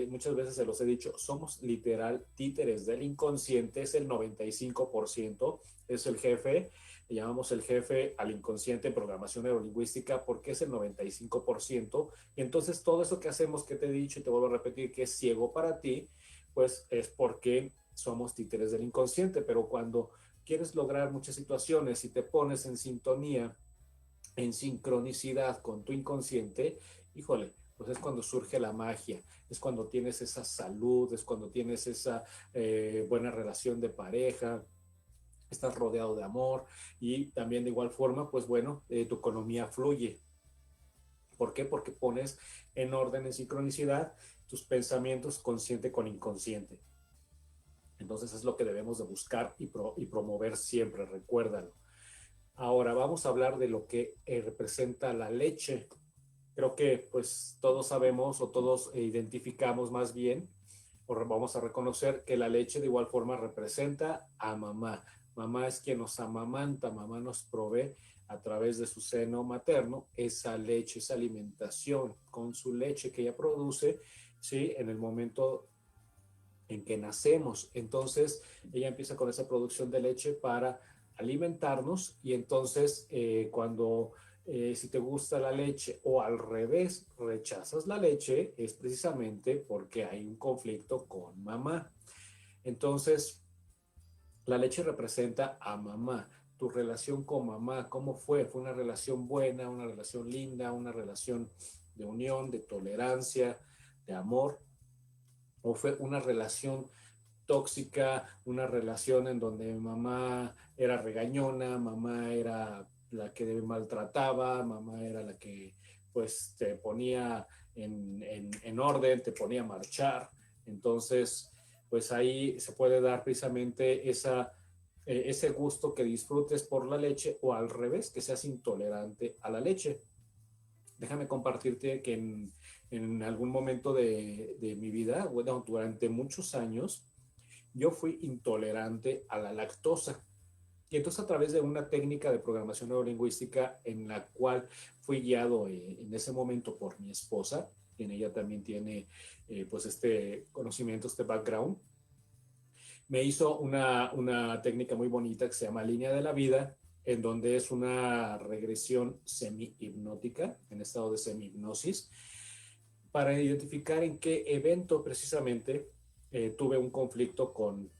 Muchas veces se los he dicho, somos literal títeres del inconsciente, es el 95%, es el jefe. Le llamamos el jefe al inconsciente en programación neurolingüística porque es el 95%. Y entonces todo eso que hacemos, que te he dicho y te vuelvo a repetir, que es ciego para ti, pues es porque somos títeres del inconsciente. Pero cuando quieres lograr muchas situaciones y te pones en sintonía, en sincronicidad con tu inconsciente, híjole, pues es cuando surge la magia, es cuando tienes esa salud, es cuando tienes esa buena relación de pareja, estás rodeado de amor, y también de igual forma, pues bueno, tu economía fluye. ¿Por qué? Porque pones en orden, en sincronicidad, tus pensamientos consciente con inconsciente. Entonces es lo que debemos de buscar y promover siempre, recuérdalo. Ahora vamos a hablar de lo que representa la leche. Creo que pues todos sabemos, o todos identificamos más bien, o vamos a reconocer que la leche de igual forma representa a mamá. Mamá es quien nos amamanta, mamá nos provee a través de su seno materno esa leche, esa alimentación con su leche que ella produce, ¿sí? En el momento en que nacemos. Entonces ella empieza con esa producción de leche para alimentarnos, y entonces cuando si te gusta la leche o al revés rechazas la leche, es precisamente porque hay un conflicto con mamá. Entonces la leche representa a mamá. Tu relación con mamá, ¿cómo fue? ¿Fue una relación buena, una relación linda, una relación de unión, de tolerancia, de amor? ¿O fue una relación tóxica, una relación en donde mamá era regañona, mamá era la que maltrataba, mamá era la que pues te ponía en orden, te ponía a marchar? Entonces, pues ahí se puede dar precisamente ese gusto que disfrutes por la leche, o al revés, que seas intolerante a la leche. Déjame compartirte que en algún momento de mi vida, bueno, durante muchos años, yo fui intolerante a la lactosa. Y entonces, a través de una técnica de programación neurolingüística en la cual fui guiado en ese momento por mi esposa, quien ella también tiene pues este conocimiento, este background, me hizo una técnica muy bonita que se llama línea de la vida, en donde es una regresión semi-hipnótica, en estado de semi-hipnosis, para identificar en qué evento precisamente tuve un conflicto con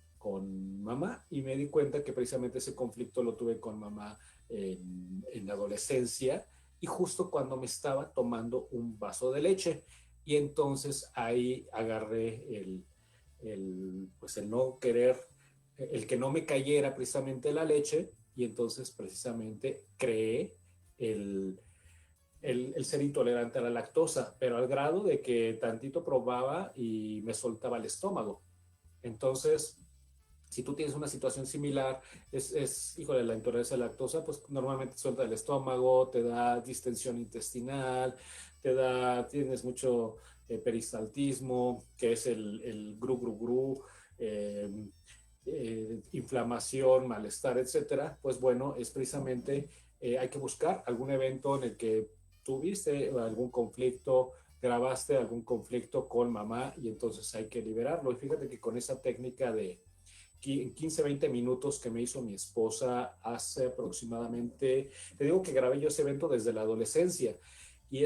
mamá, y me di cuenta que precisamente ese conflicto lo tuve con mamá en la adolescencia, y justo cuando me estaba tomando un vaso de leche. Y entonces ahí agarré pues el no querer, el que no me cayera precisamente la leche, y entonces precisamente creé el ser intolerante a la lactosa, pero al grado de que tantito probaba y me soltaba el estómago. Entonces, si tú tienes una situación similar, híjole, la intolerancia a la lactosa, pues normalmente suelta el estómago, te da distensión intestinal, tienes mucho peristaltismo, que es el gru, inflamación, malestar, etcétera. Pues bueno, es precisamente, hay que buscar algún evento en el que tuviste algún conflicto, grabaste algún conflicto con mamá y entonces hay que liberarlo. Y fíjate que con esa técnica de 15, 20 minutos que me hizo mi esposa hace aproximadamente, te digo que grabé yo ese evento desde la adolescencia y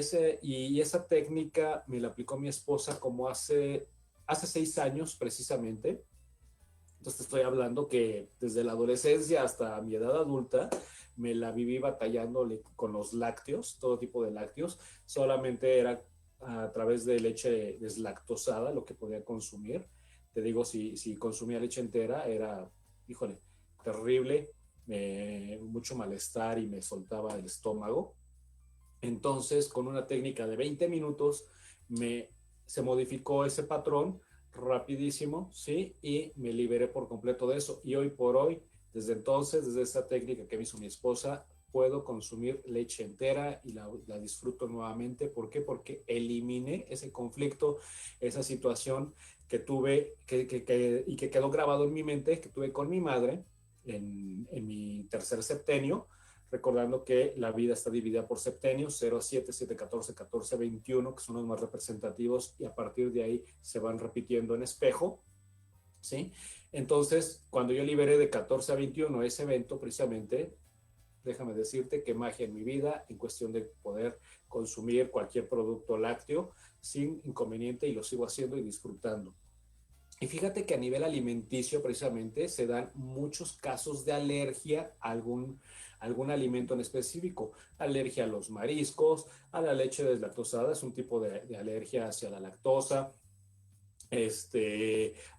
esa técnica me la aplicó mi esposa como hace 6 años precisamente. Entonces te estoy hablando que desde la adolescencia hasta mi edad adulta me la viví batallándole con los lácteos, todo tipo de lácteos. Solamente era a través de leche deslactosada lo que podía consumir. Te digo, si consumía leche entera era, híjole, terrible, mucho malestar y me soltaba el estómago. Entonces, con una técnica de 20 minutos, se modificó ese patrón rapidísimo, ¿sí? Y me liberé por completo de eso. Y hoy por hoy, desde entonces, desde esta técnica que me hizo mi esposa, puedo consumir leche entera y la disfruto nuevamente. ¿Por qué? Porque eliminé ese conflicto, esa situación que tuve y que quedó grabado en mi mente, que tuve con mi madre en mi tercer septenio, recordando que la vida está dividida por septenios, 0 a 7, 7 a 14, 14 a 21, que son los más representativos, y a partir de ahí se van repitiendo en espejo, ¿sí? Entonces, cuando yo liberé de 14 a 21 ese evento, precisamente, déjame decirte que magia en mi vida en cuestión de poder consumir cualquier producto lácteo sin inconveniente, y lo sigo haciendo y disfrutando. Y fíjate que a nivel alimenticio precisamente se dan muchos casos de alergia a algún alimento en específico. Alergia a los mariscos, a la leche deslactosada, es un tipo de alergia hacia la lactosa,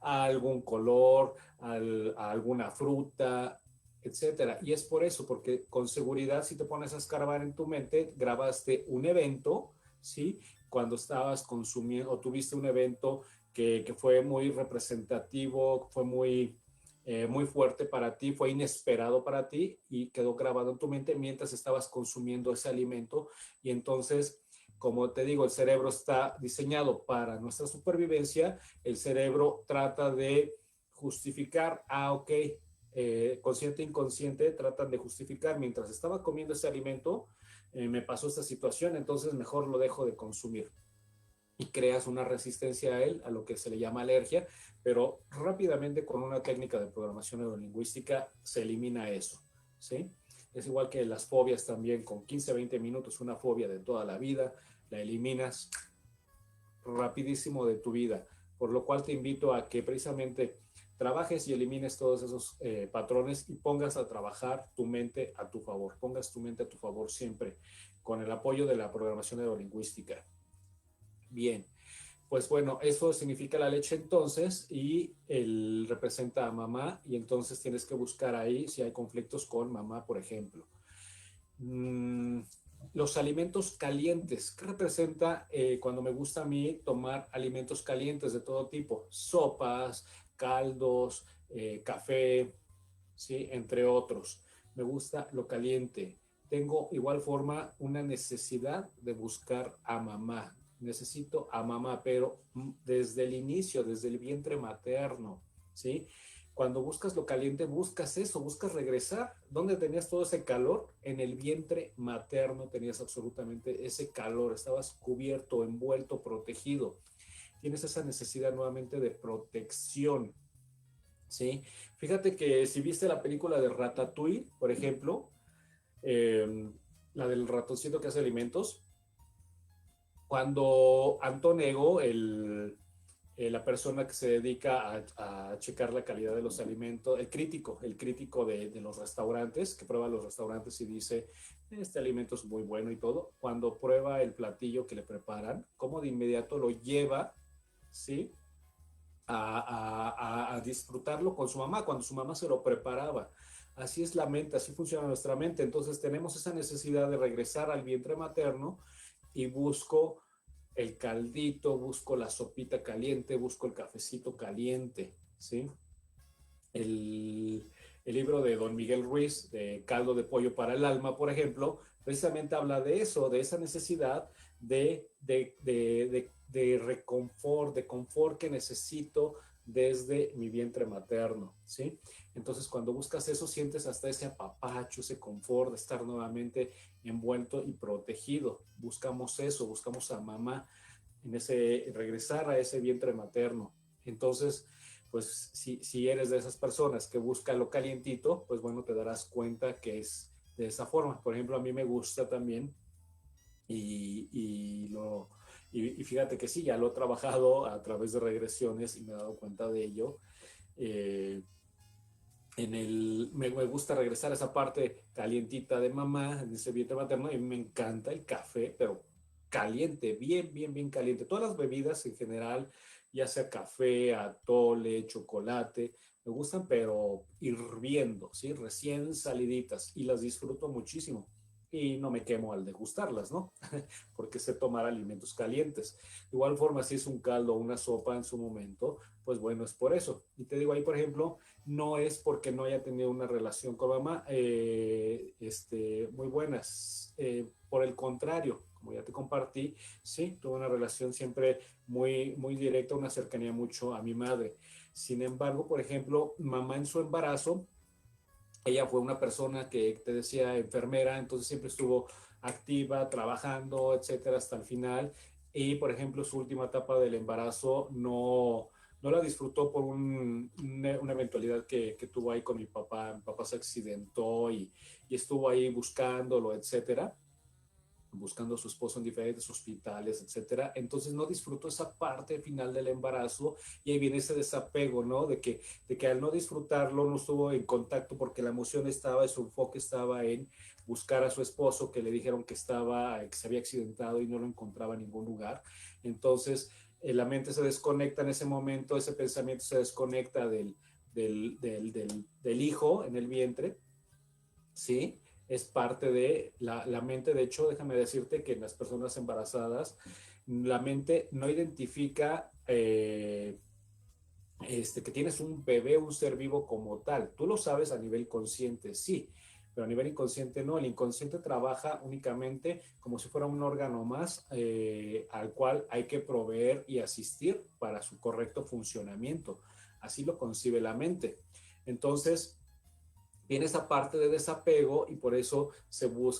a algún color, a alguna fruta, etcétera. Y es por eso, porque con seguridad, si te pones a escarbar en tu mente, grabaste un evento, ¿sí? Cuando estabas consumiendo o tuviste un evento que fue muy representativo, fue muy fuerte para ti, fue inesperado para ti y quedó grabado en tu mente mientras estabas consumiendo ese alimento. Y entonces, como te digo, el cerebro está diseñado para nuestra supervivencia. El cerebro trata de justificar, ok, consciente e inconsciente tratan de justificar, mientras estaba comiendo ese alimento, me pasó esta situación, entonces mejor lo dejo de consumir. Y creas una resistencia a él, a lo que se le llama alergia, pero rápidamente con una técnica de programación neurolingüística se elimina eso, ¿sí? Es igual que las fobias también, con 15, 20 minutos, una fobia de toda la vida, la eliminas rapidísimo de tu vida, por lo cual te invito a que precisamente trabajes y elimines todos esos patrones y pongas a trabajar tu mente a tu favor, pongas tu mente a tu favor siempre, con el apoyo de la programación neurolingüística. Bien, pues bueno, eso significa la leche entonces, y él representa a mamá, y entonces tienes que buscar ahí si hay conflictos con mamá, por ejemplo. Los alimentos calientes, ¿qué representa cuando me gusta a mí tomar alimentos calientes de todo tipo? Sopas, caldos, café, ¿sí? Entre otros. Me gusta lo caliente. Tengo igual forma una necesidad de buscar a mamá. Necesito a mamá, pero desde el inicio, desde el vientre materno, ¿sí? Cuando buscas lo caliente, buscas eso, buscas regresar. ¿Dónde tenías todo ese calor? En el vientre materno tenías absolutamente ese calor, estabas cubierto, envuelto, protegido. Tienes esa necesidad nuevamente de protección, ¿sí? Fíjate que si viste la película de Ratatouille, por ejemplo, la del ratoncito que hace alimentos, cuando Antonego, la persona que se dedica a checar la calidad de los alimentos, el crítico de los restaurantes, que prueba los restaurantes y dice, este alimento es muy bueno y todo, cuando prueba el platillo que le preparan, como de inmediato lo lleva, ¿sí?, a disfrutarlo con su mamá, cuando su mamá se lo preparaba. Así es la mente, así funciona nuestra mente. Entonces tenemos esa necesidad de regresar al vientre materno y busco el caldito, busco la sopita caliente, busco el cafecito caliente, ¿sí? El libro de Don Miguel Ruiz, de Caldo de Pollo para el Alma, por ejemplo, precisamente habla de eso, de esa necesidad de reconfort, de confort que necesito desde mi vientre materno, ¿sí? Entonces, cuando buscas eso, sientes hasta ese apapacho, ese confort de estar nuevamente envuelto y protegido. Buscamos eso, buscamos a mamá, regresar a ese vientre materno. Entonces, pues si eres de esas personas que busca lo calientito, pues bueno, te darás cuenta que es de esa forma. Por ejemplo, a mí me gusta también y fíjate que sí, ya lo he trabajado a través de regresiones y me he dado cuenta de ello. Me gusta regresar a esa parte calientita de mamá, en ese vientre materno, y me encanta el café, pero caliente, bien, bien, bien caliente. Todas las bebidas en general, ya sea café, atole, chocolate, me gustan, pero hirviendo, ¿sí? Recién saliditas, y las disfruto muchísimo. Y no me quemo al degustarlas, ¿no? Porque sé tomar alimentos calientes. De igual forma, si es un caldo o una sopa en su momento, pues bueno, es por eso. Y te digo ahí, por ejemplo, no es porque no haya tenido una relación con mamá muy buenas. Por el contrario, como ya te compartí, sí, tuve una relación siempre muy, muy directa, una cercanía mucho a mi madre. Sin embargo, por ejemplo, mamá en su embarazo, ella fue una persona que te decía enfermera, entonces siempre estuvo activa, trabajando, etcétera, hasta el final. Y, por ejemplo, su última etapa del embarazo no la disfrutó por una eventualidad que tuvo ahí con mi papá. Mi papá se accidentó y estuvo ahí buscándolo, etcétera, buscando a su esposo en diferentes hospitales, etcétera. Entonces no disfrutó esa parte final del embarazo y ahí viene ese desapego, ¿no? De que al no disfrutarlo no estuvo en contacto porque la emoción estaba, su enfoque estaba en buscar a su esposo, que le dijeron que se había accidentado y no lo encontraba en ningún lugar. Entonces la mente se desconecta en ese momento, ese pensamiento se desconecta del hijo en el vientre, ¿sí? Es parte de la mente. De hecho, déjame decirte que en las personas embarazadas, la mente no identifica que tienes un bebé, un ser vivo como tal. Tú lo sabes a nivel consciente, sí, pero a nivel inconsciente no. El inconsciente trabaja únicamente como si fuera un órgano más al cual hay que proveer y asistir para su correcto funcionamiento. Así lo concibe la mente. Entonces, tiene esa parte de desapego y por eso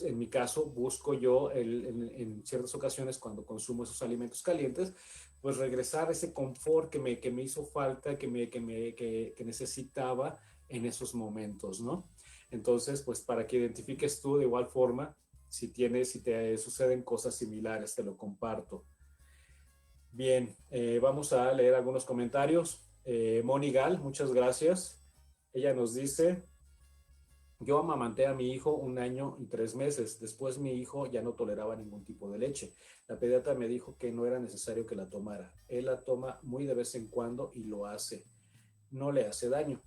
en mi caso, busco yo en ciertas ocasiones cuando consumo esos alimentos calientes, pues regresar a ese confort que me hizo falta, que necesitaba en esos momentos, ¿no? Entonces, pues para que identifiques tú de igual forma, si te suceden cosas similares, te lo comparto. Bien, vamos a leer algunos comentarios. Moni Gal, muchas gracias. Ella nos dice: yo amamanté a mi hijo 1 año y 3 meses. Después mi hijo ya no toleraba ningún tipo de leche. La pediatra me dijo que no era necesario que la tomara. Él la toma muy de vez en cuando y lo hace. No le hace daño.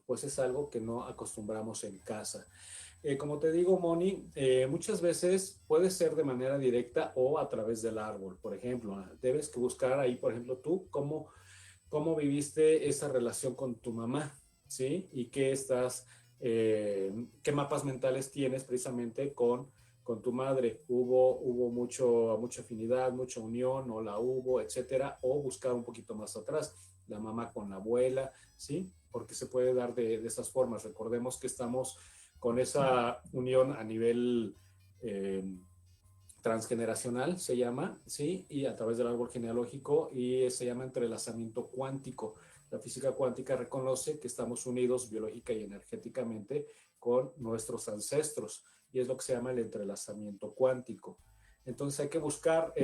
Pues es algo que no acostumbramos en casa. Como te digo, Moni, muchas veces puede ser de manera directa o a través del árbol. Por ejemplo, debes que buscar ahí, por ejemplo, tú cómo viviste esa relación con tu mamá, ¿sí? Y qué mapas mentales tienes precisamente con tu madre. ¿Hubo mucha afinidad, mucha unión, o la hubo, etcétera? O buscar un poquito más atrás, la mamá con la abuela, ¿sí? Porque se puede dar de esas formas. Recordemos que estamos con esa unión a nivel transgeneracional, se llama, ¿sí? Y a través del árbol genealógico, y se llama entrelazamiento cuántico. La física cuántica reconoce que estamos unidos biológica y energéticamente con nuestros ancestros, y es lo que se llama el entrelazamiento cuántico. Entonces hay que buscar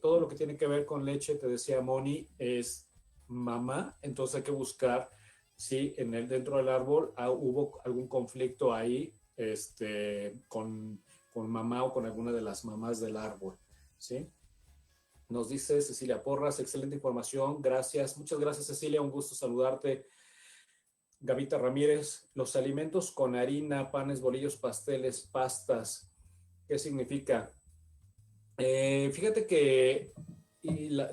todo lo que tiene que ver con leche. Te decía Moni, es mamá. Entonces hay que buscar si dentro del árbol hubo algún conflicto ahí con mamá o con alguna de las mamás del árbol, ¿sí? Nos dice Cecilia Porras: excelente información, gracias. Muchas gracias, Cecilia, un gusto saludarte. Gavita Ramírez, los alimentos con harina, panes, bolillos, pasteles, pastas, ¿qué significa? Fíjate que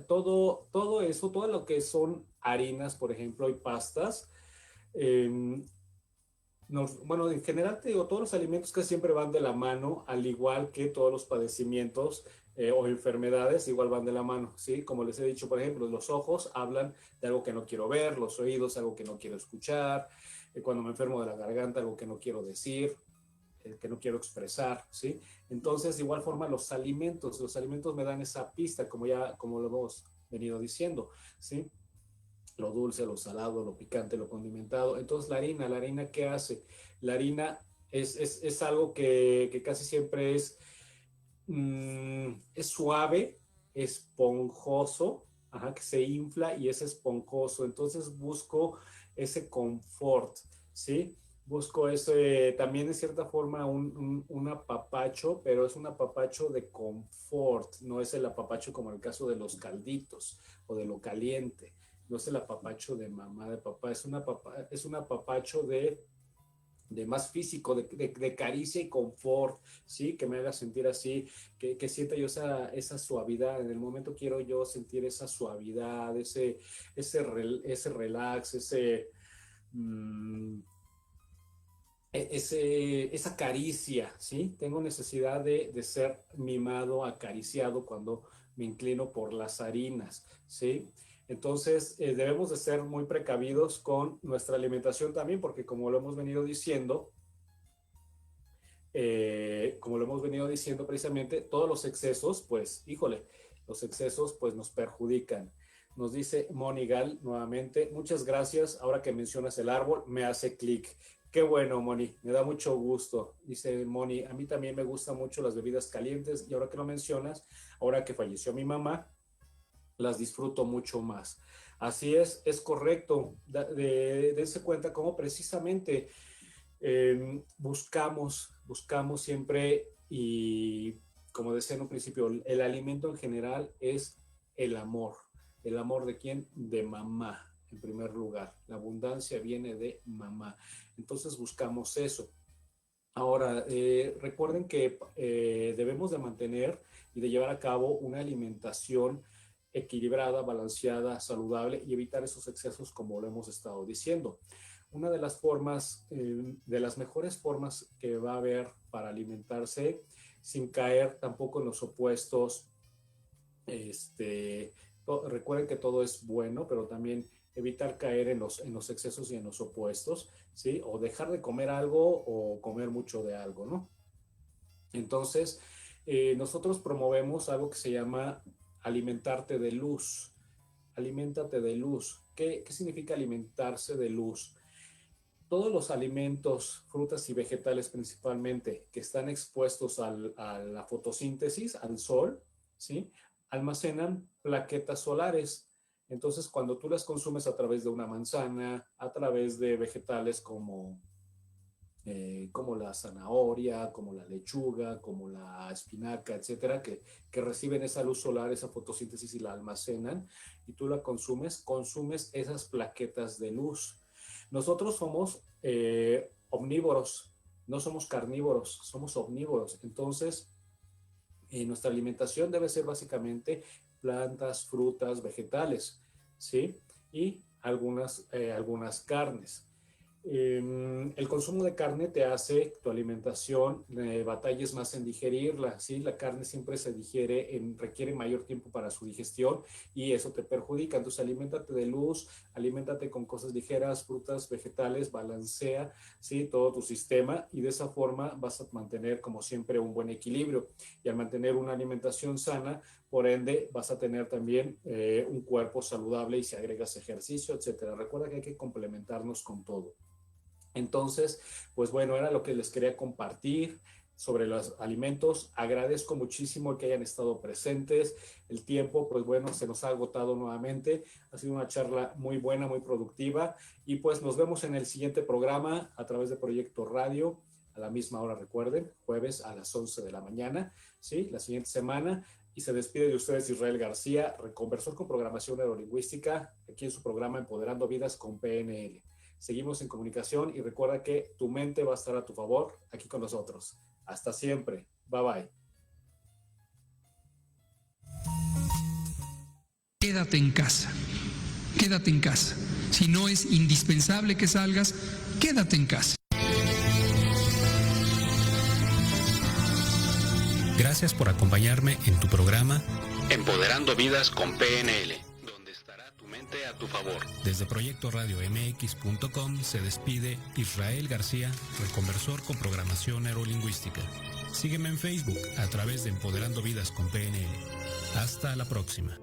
todo eso, todo lo que son harinas, por ejemplo, y pastas, eh, bueno, en general te digo, todos los alimentos que siempre van de la mano, al igual que todos los padecimientos o enfermedades, igual van de la mano, ¿sí? Como les he dicho, por ejemplo, los ojos hablan de algo que no quiero ver, los oídos algo que no quiero escuchar, cuando me enfermo de la garganta algo que no quiero decir, que no quiero expresar, ¿sí? Entonces, de igual forma, los alimentos me dan esa pista, como lo hemos venido diciendo, ¿sí? Lo dulce, lo salado, lo picante, lo condimentado. Entonces, la harina, ¿qué hace? La harina es algo que casi siempre es suave, esponjoso, ajá, que se infla y es esponjoso. Entonces, busco ese confort, ¿sí? Busco ese, también en cierta forma un apapacho, pero es un apapacho de confort, no es el apapacho como en el caso de los calditos o de lo caliente. No es el apapacho de mamá, de papá, es un apapacho de más físico, de caricia y confort, ¿sí? Que me haga sentir así, que sienta yo esa suavidad. En el momento quiero yo sentir esa suavidad, ese relax, esa caricia, ¿sí? Tengo necesidad de ser mimado, acariciado cuando me inclino por las harinas, ¿sí? Entonces, debemos de ser muy precavidos con nuestra alimentación también, porque como lo hemos venido diciendo, precisamente, todos los excesos, pues, híjole, los excesos, pues, nos perjudican. Nos dice Monigal nuevamente, muchas gracias, ahora que mencionas el árbol, me hace clic. Qué bueno, Moni, me da mucho gusto. Dice Moni, a mí también me gustan mucho las bebidas calientes y ahora que lo mencionas, ahora que falleció mi mamá, las disfruto mucho más. Así es correcto. Dense cuenta cómo precisamente buscamos siempre y como decía en un principio, el alimento en general es el amor. ¿El amor de quién? De mamá, en primer lugar. La abundancia viene de mamá. Entonces buscamos eso. Ahora, recuerden que debemos de mantener y de llevar a cabo una alimentación equilibrada, balanceada, saludable y evitar esos excesos como lo hemos estado diciendo. Una de las formas, de las mejores formas que va a haber para alimentarse sin caer tampoco en los opuestos, recuerden que todo es bueno, pero también evitar caer en los excesos y en los opuestos, ¿sí? O dejar de comer algo o comer mucho de algo, ¿no? Entonces, nosotros promovemos algo que se llama alimentarte de luz. Aliméntate de luz. ¿Qué significa alimentarse de luz? Todos los alimentos, frutas y vegetales principalmente, que están expuestos a la fotosíntesis, al sol, ¿sí? Almacenan plaquetas solares. Entonces, cuando tú las consumes a través de una manzana, a través de vegetales como la zanahoria, como la lechuga, como la espinaca, etcétera, que reciben esa luz solar, esa fotosíntesis y la almacenan, y tú la consumes esas plaquetas de luz. Nosotros somos omnívoros, no somos carnívoros, somos omnívoros. Entonces, nuestra alimentación debe ser básicamente plantas, frutas, vegetales, ¿sí? Y algunas carnes. El consumo de carne te hace tu alimentación, batalles más en digerirla, ¿sí? La carne siempre se digiere, requiere mayor tiempo para su digestión y eso te perjudica. Entonces, aliméntate de luz, aliméntate con cosas ligeras, frutas, vegetales, balancea, ¿sí? Todo tu sistema y de esa forma vas a mantener, como siempre, un buen equilibrio. Y al mantener una alimentación sana, por ende, vas a tener también un cuerpo saludable y si agregas ejercicio, etcétera. Recuerda que hay que complementarnos con todo. Entonces, pues bueno, era lo que les quería compartir sobre los alimentos. Agradezco muchísimo que hayan estado presentes. El tiempo, pues bueno, se nos ha agotado nuevamente. Ha sido una charla muy buena, muy productiva. Y pues nos vemos en el siguiente programa a través de Proyecto Radio. A la misma hora, recuerden, jueves a las 11 de la mañana, ¿sí? La siguiente semana. Y se despide de ustedes Israel García, reconversor con programación neurolingüística, aquí en su programa Empoderando Vidas con PNL. Seguimos en comunicación y recuerda que tu mente va a estar a tu favor aquí con nosotros. Hasta siempre. Bye bye. Quédate en casa. Quédate en casa. Si no es indispensable que salgas, quédate en casa. Gracias por acompañarme en tu programa Empoderando Vidas con PNL, donde estará tu mente a tu favor. Desde proyectoradiomx.com se despide Israel García, reconversor con programación neurolingüística. Sígueme en Facebook a través de Empoderando Vidas con PNL. Hasta la próxima.